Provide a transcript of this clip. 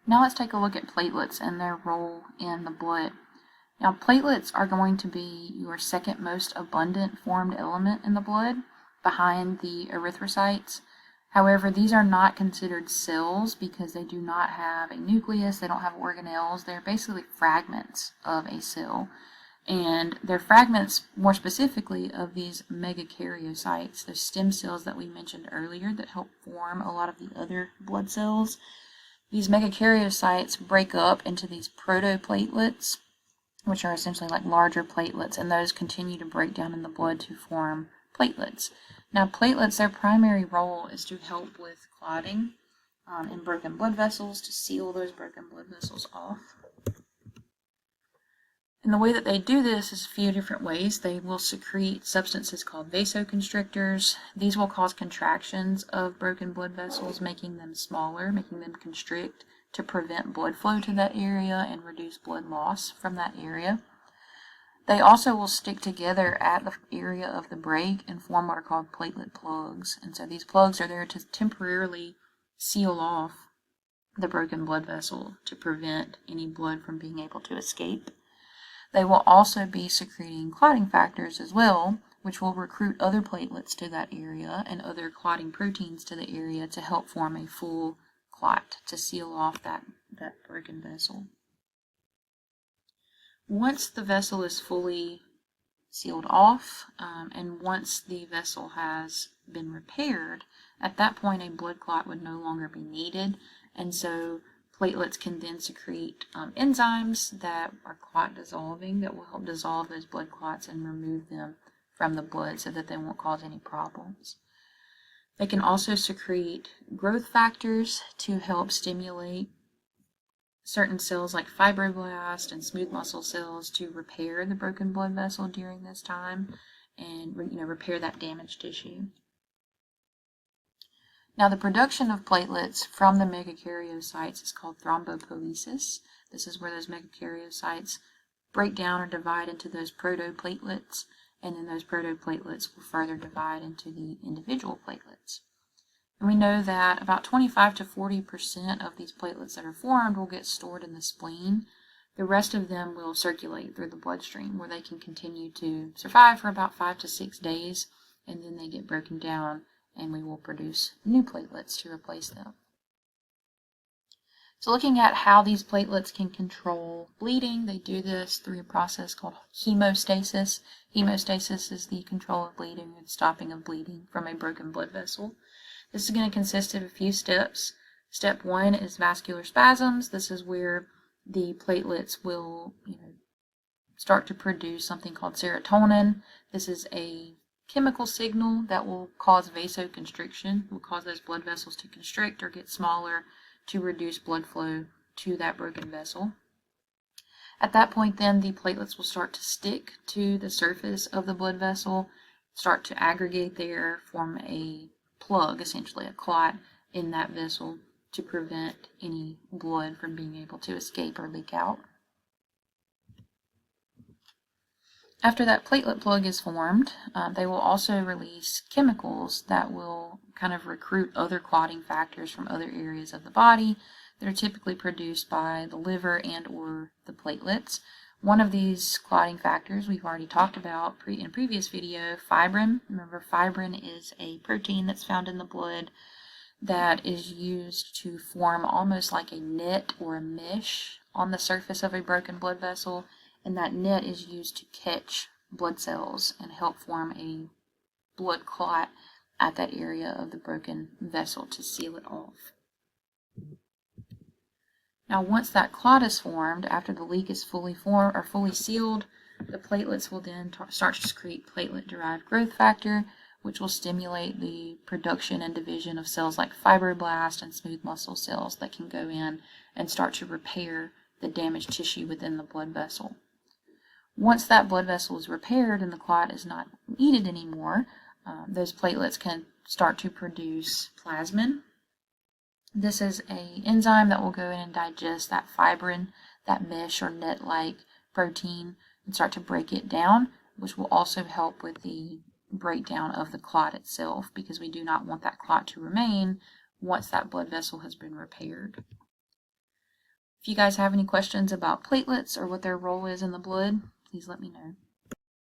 Now let's take a look at platelets and their role in the blood. Now platelets are going to be your second most abundant formed element in the blood, behind the erythrocytes. However, these are not considered cells because they do not have a nucleus, they don't have organelles, they're basically fragments of a cell. And they're fragments, more specifically, of these megakaryocytes, those stem cells that we mentioned earlier that help form a lot of the other blood cells. These megakaryocytes break up into these protoplatelets, which are essentially like larger platelets, and those continue to break down in the blood to form platelets. Now platelets, their primary role is to help with clotting in broken blood vessels, to seal those broken blood vessels off. And the way that they do this is a few different ways. They will secrete substances called vasoconstrictors. These will cause contractions of broken blood vessels, making them smaller, making them constrict to prevent blood flow to that area and reduce blood loss from that area. They also will stick together at the area of the break and form what are called platelet plugs. And so these plugs are there to temporarily seal off the broken blood vessel to prevent any blood from being able to escape. They will also be secreting clotting factors as well, which will recruit other platelets to that area and other clotting proteins to the area to help form a full clot to seal off that broken vessel. Once the vessel is fully sealed off, and once the vessel has been repaired, at that point a blood clot would no longer be needed, and so platelets can then secrete enzymes that are clot dissolving that will help dissolve those blood clots and remove them from the blood so that they won't cause any problems. They can also secrete growth factors to help stimulate certain cells like fibroblasts and smooth muscle cells to repair the broken blood vessel during this time and repair that damaged tissue. Now, the production of platelets from the megakaryocytes is called thrombopoiesis. This is where those megakaryocytes break down or divide into those protoplatelets, and then those protoplatelets will further divide into the individual platelets. And we know that about 25 to 40% of these platelets that are formed will get stored in the spleen. The rest of them will circulate through the bloodstream, where they can continue to survive for about 5 to 6 days, and then they get broken down and we will produce new platelets to replace them. So looking at how these platelets can control bleeding, they do this through a process called hemostasis. Hemostasis is the control of bleeding and stopping of bleeding from a broken blood vessel. This is going to consist of a few steps. Step 1 is vascular spasms. This is where the platelets will start to produce something called serotonin. This is a chemical signal that will cause vasoconstriction, will cause those blood vessels to constrict or get smaller to reduce blood flow to that broken vessel. At that point then, the platelets will start to stick to the surface of the blood vessel, start to aggregate there, form a plug, essentially a clot in that vessel to prevent any blood from being able to escape or leak out. After that platelet plug is formed, they will also release chemicals that will kind of recruit other clotting factors from other areas of the body that are typically produced by the liver and or the platelets. One of these clotting factors we've already talked about in a previous video, fibrin. Remember, fibrin is a protein that's found in the blood that is used to form almost like a net or a mesh on the surface of a broken blood vessel. And that net is used to catch blood cells and help form a blood clot at that area of the broken vessel to seal it off. Now, once that clot is formed, after the leak is fully formed or fully sealed, the platelets will then start to secrete platelet-derived growth factor, which will stimulate the production and division of cells like fibroblasts and smooth muscle cells that can go in and start to repair the damaged tissue within the blood vessel. Once that blood vessel is repaired and the clot is not needed anymore, those platelets can start to produce plasmin. This is an enzyme that will go in and digest that fibrin, that mesh or net-like protein, and start to break it down, which will also help with the breakdown of the clot itself, because we do not want that clot to remain once that blood vessel has been repaired. If you guys have any questions about platelets or what their role is in the blood, please let me know.